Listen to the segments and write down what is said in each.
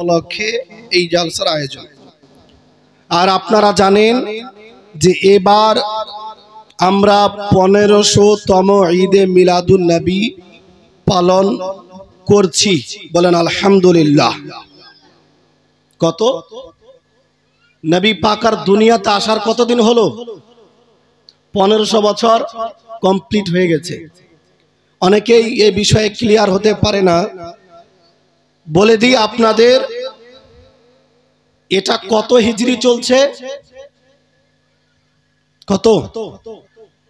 উপলক্ষে এই জালসার আয়োজন। আর আপনারা জানেন যে এবার আমরা 1500তম ঈদে মিলাদুন নবী পালন করছি, বলেন আলহামদুলিল্লাহ। কত নবী পাকার দুনিয়াতে আসার কতদিন হলো? 1500 বছর কমপ্লিট হয়ে গেছে। অনেকেই এই বিষয়ে ক্লিয়ার হতে পারে না। বলে দিই আপনাদের, এটা কত হিজরি চলছে? কত?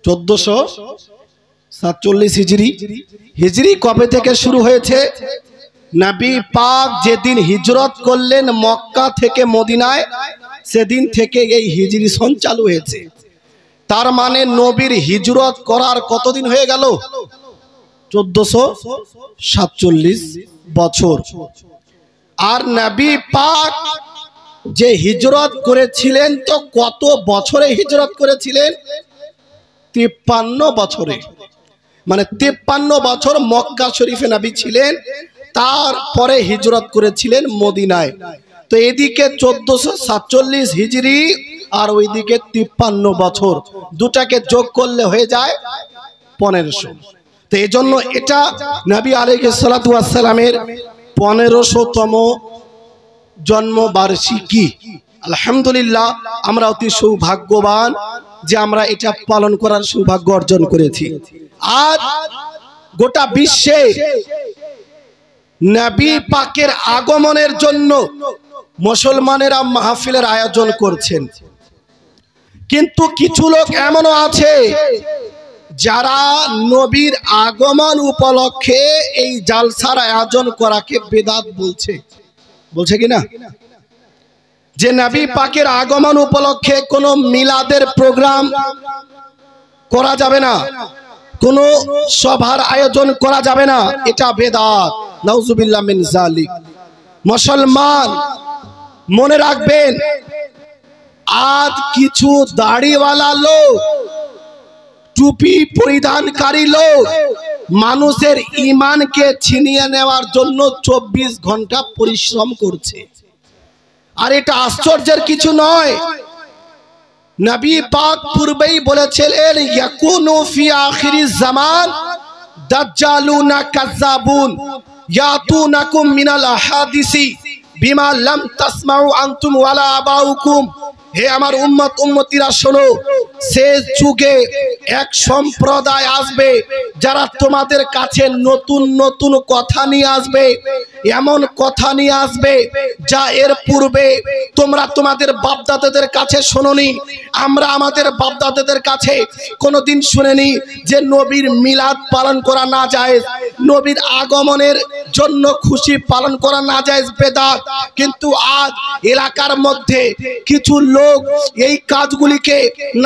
1447 হিজরি। হিজরি কবে থেকে শুরু হয়েছে? নবী পাক যেদিন হিজরত করলেন মক্কা থেকে মদিনায়, সেদিন থেকে এই হিজরি সন চালু হয়েছে। তার মানে নবীর হিজরত করার কতদিন হয়ে গেল? 1447 বছর। আর নবী পাক যে হিজরত করেছিলেন, তো কত বছরে হিজরত করেছিলেন? 53 বছরে। মানে 53 বছর মক্কা শরীফে নবী ছিলেন, তারপরে হিজরত করেছিলেন মদিনায়। তো এদিকে 1447 হিজরি আর ওইদিকে 53 বছর, দুটাকে যোগ করলে হয়ে যায় 1500। তো এই জন্য এটা নবী আলাইহিস সালাতু ওয়াস সালামের 1500তম জন্মবার্ষিকী। আলহামদুলিল্লাহ, আমরা অতি সৌভাগ্যবান যে আমরা এটা পালন করার সৌভাগ্য অর্জন করেছি। আর গোটা বিশ্বে নবী পাকের আগমনের জন্য মুসলমানেরা মাহফিলের আয়োজন করছেন। কিন্তু কিছু লোক এমনও আছে যারা নবীর আগমন উপলক্ষে এই জালসার আয়োজন করাকে বেদাত বলছে। বলছে কিনা? যে নবী পাকের আগমন উপলক্ষে কোনো মিলাদের প্রোগ্রাম করা যাবে না, কোনো সভার আয়োজন করা যাবে না, এটা বেদাত। নাউজুবিল্লাহ মিন যালিক। মুসলমান মনে রাখবেন, আজ কিছু দাড়িওয়ালা লোক, টুপি পরিধানকারী লোক মানুষের ঈমানকে ছিনিয়ে নেওয়ার জন্য 24 ঘন্টা পরিশ্রম করছে। আর এটা আশ্চর্যের কিছু নয়। নবী পাক পূর্বেই বলেছিলেন, ইয়াকুনু ফি আখিরিজ জামান দাজ্জালুনা কাযাবুন ইয়াতুনাকুম মিনাল আহাদিসি বিমা লাম তাসমাউ আনতুম ওয়ালা আবাউকুম। হে আমার উম্মত উম্মতিরা শোনো, শেষ যুগে এক সম্প্রদায় আসবে যারা তোমাদের কাছে নতুন নতুন কথা নিয়ে আসবে, এমন কথা নিয়ে আসবে যা এর পূর্বে তোমরা তোমাদের বাপদাদাদের কাছে শোনোনি। আমরা আমাদের বাপদাদাদের কাছে কোনোদিন শুনিনি যে নবীর মিলাদ পালন করা না জায়েজ, নবীর আগমনের জন্য খুশি পালন করা না জায়েজ, বেদাত। কিন্তু আজ এলাকার মধ্যে কিছু লোক এই কাজগুলিকে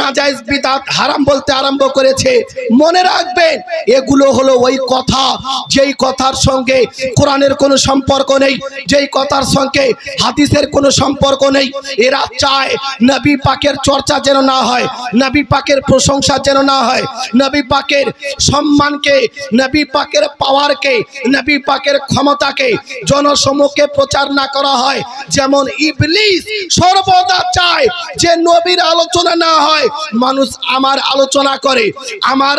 নাজায়েজ বিদআত হারাম বলতে আরম্ভ করেছে। মনে রাখবেন, এগুলো হলো ওই কথা যেই কথার সঙ্গে কোরআনের কোনো সম্পর্ক নেই, যেই কথার সঙ্গে হাদিসের কোনো সম্পর্ক নেই। এরা চায় নবী পাকের চর্চা যেন না হয়, নবী পাকের প্রশংসা যেন না হয়, নবী পাকের সম্মানকে, নবী পাকের পাওয়ারকে, নবী পাকের ক্ষমতাকে জনসমক্ষে প্রচার না করা হয়। যেমন ইবলিস সর্বদা চায় যে নবীর আলোচনা না হয়, মানুষ আমার আলোচনা করে, আমার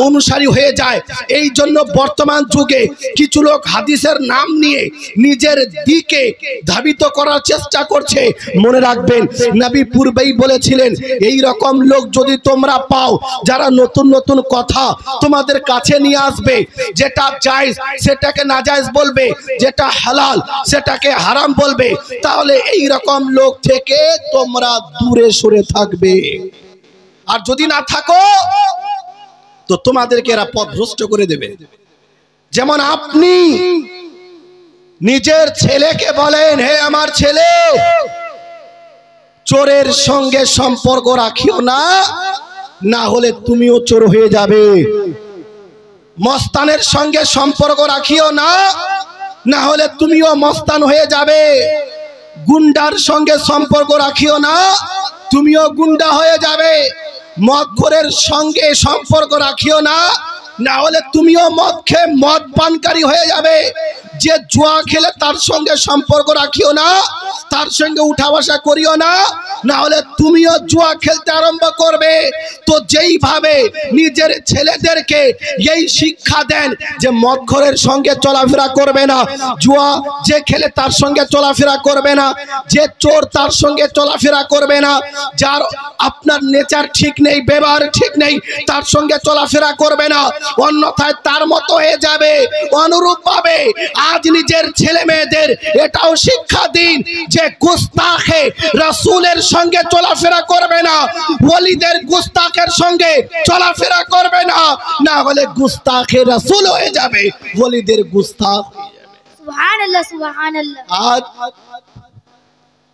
অনুসারী হয়ে যায়। এই জন্য বর্তমান যুগে কিছু লোক হাদিসের নাম নিয়ে নিজের দিকে ধাবিত করার চেষ্টা করছে। মনে রাখবেন, নবী পূর্বেই বলেছিলেন, এই রকম লোক যদি তোমরা পাও যারা নতুন নতুন কথা তোমাদের কাছে নিয়ে আসবে, যেটা জায়েজ সেটাকে নাজায়েজ বলবে, যেটা হালাল সেটাকে হারাম বলবে, তাহলে এই রকম লোক থেকে তোমরা দূরে সরে থাকবে। আর যদি না থাকো তো তোমাদেরকে এরা পথভ্রষ্ট করে দেবে। যেমন আপনি নিজের ছেলেকে বলেন, হে আমার ছেলে, চোরের সঙ্গে সম্পর্ক রাখিও না, না হলে তুমিও চোর হয়ে যাবে। মস্তানের সঙ্গে সম্পর্ক রাখিও না, না হলে তুমিও মস্তান হয়ে যাবে। গুন্ডার সঙ্গে সম্পর্ক রাখিও না, তুমিও গুন্ডা হয়ে যাবে। মদখোরের সঙ্গে সম্পর্ক রাখিও না, না হলে তুমিও মদ খেয়ে মদ পানকারী হয়ে যাবে। যে জুয়া খেলে তার সঙ্গে সম্পর্ক রাখিও না, তার সঙ্গে উঠা বসা করিও না, না হলে তুমিও জুয়া খেলতে আরম্ভ করবে। তো যেইভাবে নিজের ছেলেদেরকে এই শিক্ষা দেন যে মদখোরের সঙ্গে চলাফেরা করবে না, জুয়া যে খেলে তার সঙ্গে চলাফেরা করবে না, যে চোর তার সঙ্গে চলাফেরা করবে না, যার আপনার নেচার ঠিক নেই, ব্যবহার ঠিক নেই, তার সঙ্গে চলাফেরা করবে না, অন্যথায় তার মতো হয়ে যাবে। অনুরূপ ভাবে আজ নিজের ছেলে মেয়েদের এটাও শিক্ষা দিন যে গুস্তাখে রাসূলের সঙ্গে চলাফেরা করবে না, ওলিদের গুস্তাখের সঙ্গে চলাফেরা করবে না, না হলে গুস্তাখে রাসূল হয়ে যাবে, ওলিদের গুস্তাখ। সুবহানাল্লাহ সুবহানাল্লাহ। আজ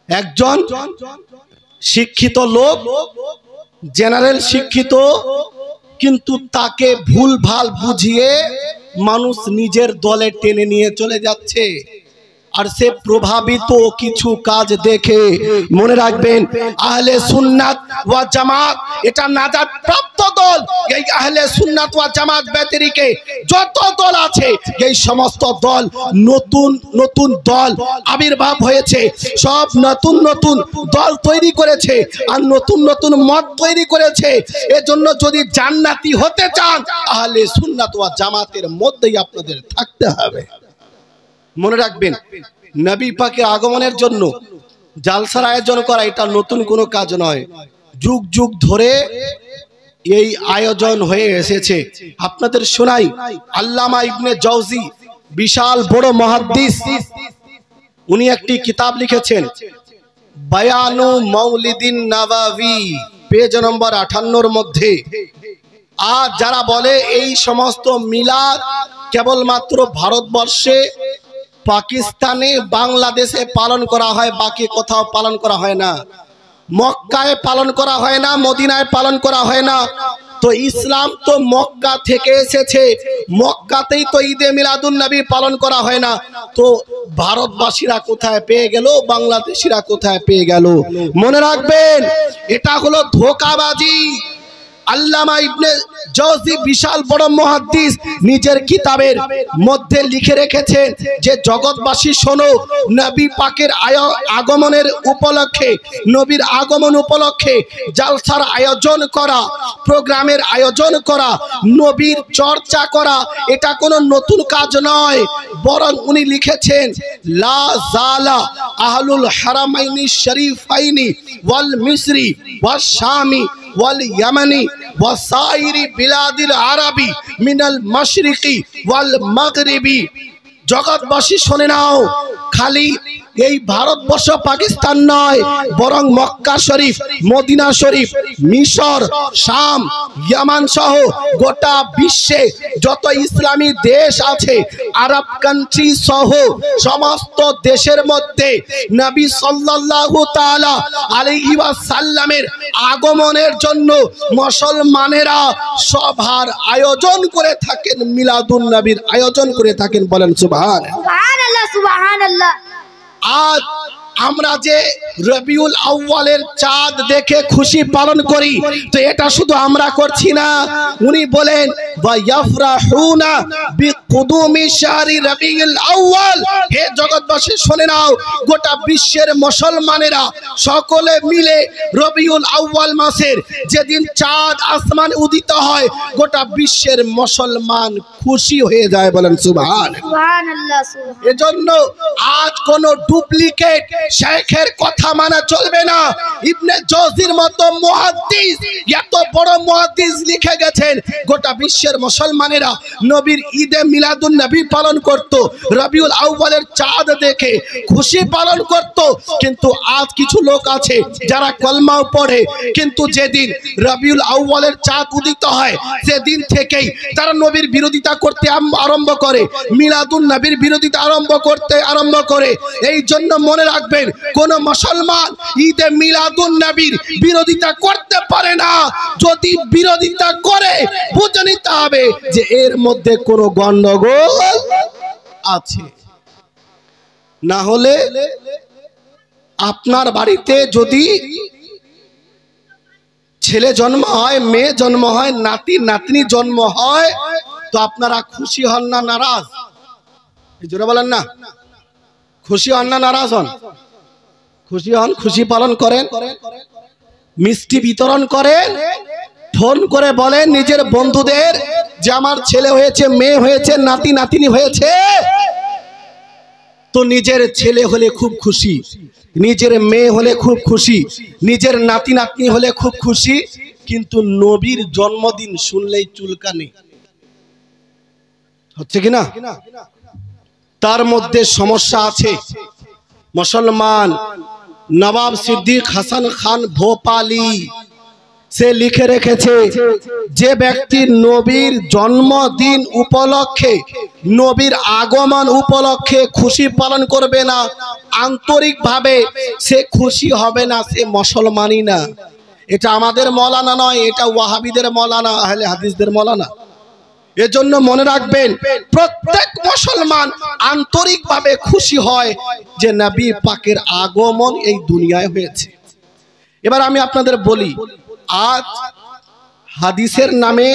একজন শিক্ষিত লোক, জেনারেল শিক্ষিত, কিন্তু তাকে ভুল ভাল বুঝিয়ে মানুষ নিজের দলে টেনে নিয়ে চলে যাচ্ছে। আর সে প্রভাবিত কিছু কাজ দেখে, মনে রাখবেন আহলে সুন্নাত ওয়া জামাত এটা নাজাত প্রাপ্ত দল। এই আহলে সুন্নাত ওয়া জামাত ব্যতিরেকে যত দল আছে, এই সমস্ত দল নতুন নতুন দল আবির্ভাব হয়েছে, সব নতুন নতুন দল তৈরি করেছে আর নতুন নতুন মত তৈরি করেছে। এজন্য যদি জান্নাতি হতে চান আহলে সুন্নাত ওয়া জামাতের মধ্যেই আপনাদের থাকতে হবে। মনে রাখবেন নবী পাকের আগমনের জন্য জালসার আয়োজন করা এটা নতুন কোনো কাজ নয়, যুগ যুগ ধরে এই আয়োজন হয়ে এসেছে। আপনাদের শোনাই, আল্লামা ইবনে জাওজি বিশাল বড় মুহাদ্দিস, উনি একটি কিতাব লিখেছেন বায়ানু মাউলিদিন নববী, পেজ নম্বর 58 মধ্যে। আর যারা বলে এই সমস্ত মিলাদ কেবলমাত্র ভারতবর্ষে, পাকিস্তানে, বাংলাদেশে পালন করা হয়, বাকি কোথাও পালন করা হয় না, মক্কায় পালন করা হয় না, মদিনায় পালন করা হয় না। তো ইসলাম তো মক্কা থেকে এসেছে, মক্কাতেই তো ঈদে মিলাদুন নবী পালন করা হয় না, তো ভারতবাসীরা কোথায় পেয়ে গেল, বাংলাদেশিরা কোথায় পেয়ে গেল? মনে রাখবেন এটা হলো ধোঁকাবাজি। আল্লামা ইবনে জাওজি বিশাল বড় মুহাদ্দিস নিজের কিতাবের মধ্যে লিখে রেখেছেন যে জগৎবাসী শোনো, নবী পাকের আগমনের উপলক্ষে, নবীর আগমন উপলক্ষে জালসার আয়োজন করা, প্রোগ্রামের আয়োজন করা, নবীর চর্চা করা এটা কোনো নতুন কাজ নয়। বরং উনি লিখেছেন লা জালা আহলুল হারামাইনি শরীফাইনি ওয়াল মিসরি ওয়াল শামি ওয়াল ইয়ামানি ওয়াসাইরি বিলাদিল আরবি মিনাল মাশরিকি ওয়াল মাগরিবি। জগৎবাসী শুনে নাও, খালি এই ভারতবর্ষ পাকিস্তান নয়, বরং মক্কা শরীফ, মদিনা শরীফ, মিশর, শাম, ইয়ামান সহ গোটা বিশ্বে যত ইসলামী দেশ আছে, আরব কান্ট্রি সহ সমস্ত দেশের মধ্যে নবী সাল্লাল্লাহু তাআলা আলাইহি ওয়াসাল্লামের আগমনের জন্য মুসলমানেরা সভার আয়োজন করে থাকেন, মিলাদুন নবীর আয়োজন করে থাকেন। বলেন সুবহানাল্লাহ সুবহানাল্লাহ। আজ আমরা যে রবিউল আউয়ালের চাঁদ দেখে খুশি পালন করি, তো এটা শুধু আমরা করছি না। উনি বলেন ওয়া ইয়াফরাহুনা বিকুদুমি শাহরি রবিউল আউয়াল। হে জগৎবাসী শুনে নাও, গোটা বিশ্বের মুসলমানেরা সকলে মিলে রবিউল আউয়াল মাসের যেদিন চাঁদ আসমান উদিত হয়, গোটা বিশ্বের মুসলমান খুশি হয়ে যায়। বলেন সুবহানাল্লাহ। এজন্য আজ কোন ডুপ্লিকেট শেখের কথা মানা চলবে না। ইবনে জাওজির মতো মুহাদ্দিস, এত বড় মুহাদ্দিস লিখে গেছেন গোটা বিশ্বের মুসলমানেরা নবীর ঈদে মিলাদুন নবী পালন করত, রবিউল আউয়ালের চাঁদ দেখে খুশি পালন করত। কিন্তু আজ কিছু লোক আছে যারা কলমাও পড়ে, কিন্তু যেদিন রবিউল আউয়ালের চাঁদ উদিত হয় সেদিন থেকেই তারা নবীর বিরোধিতা করতে আরম্ভ করে, মিলাদুন নবীর বিরোধিতা আরম্ভ করে। এই জন্য মনে রাখবেন, কোন মুসলমান ঈদে মিলাদুন নবীর বিরোধিতা করতে পারে না। যদি বিরোধিতা করে বুঝে নিতে হবে যে এর মধ্যে কোনো গন্ডগোল আছে। না হলে আপনার বাড়িতে যদি ছেলে জন্ম হয়, মেয়ে জন্ম হয়, নাতি নাতনি জন্ম হয়, তো আপনারা খুশি হন না নারাজ? জোরে বলেন না, খুশি হন না নারাজ হন? খুশি হন, খুশি পালন করেন, মিষ্টি বিতরণ করেন, ফোন করে বলেন নিজের বন্ধুদের যে আমার ছেলে হয়েছে, মেয়ে হয়েছে, নাতি নাতিনি হয়েছে। তো নিজের ছেলে হলে খুব খুশি, নিজের মেয়ে হলে খুব খুশি, নিজের নাতি নাতনি হলে খুব খুশি, কিন্তু নবীর জন্মদিন শুনলেই চুলকানি হচ্ছে কিনা? তার মধ্যে সমস্যা আছে। মুসলমান নবাব সিদ্দিক হাসান খান ভোপালী সে লিখে রেখেছে, যে ব্যক্তি নবীর জন্মদিন উপলক্ষে, নবীর আগমন উপলক্ষে খুশি পালন করবে না, আন্তরিকভাবে সে খুশি হবে না, সে মুসলমানই না। এটা আমাদের মৌলানা নয়, এটা ওয়াহাবিদের মৌলানা, আহলে হাদিসদের মৌলানা। এজন্য মনে রাখবেন, প্রত্যেক মুসলমান আন্তরিকভাবে খুশি হয় যে নবী পাকের আগমন এই দুনিয়ায় হয়েছে। এবার আমি আপনাদের বলি, আজ হাদিসের নামে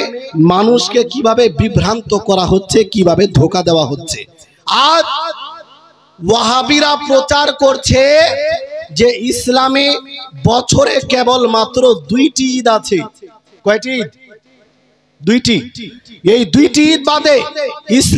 মানুষকে কিভাবে বিভ্রান্ত করা হচ্ছে, কিভাবে ধোঁকা দেওয়া হচ্ছে। আজ ওয়াহাবিরা প্রচার করছে যে ইসলামে বছরে কেবল মাত্র 2টি ঈদ আছে। কয়টি ঈদ? 2টি। এই 2টি ঈদ বাদে ইসলাম